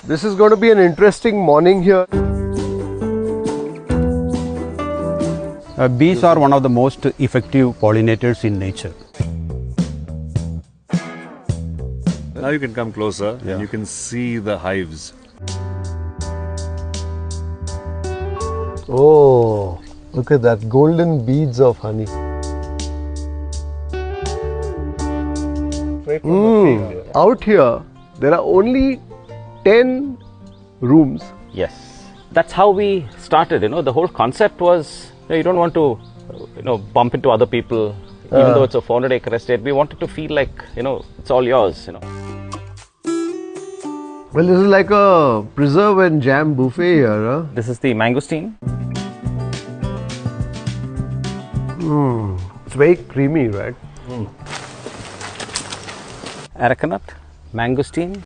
This is going to be an interesting morning here. Bees are one of the most effective pollinators in nature. Now you can come closer and you can see the hives. Oh, look at that, golden beads of honey. Out here, there are only 10 rooms. Yes, that's how we started. The whole concept was you don't want to, bump into other people. Even though it's a 400-acre estate, we wanted to feel like it's all yours. Well, this is like a preserve and jam buffet here, huh? This is the mangosteen. It's very creamy, right? Arecanut, mangosteen.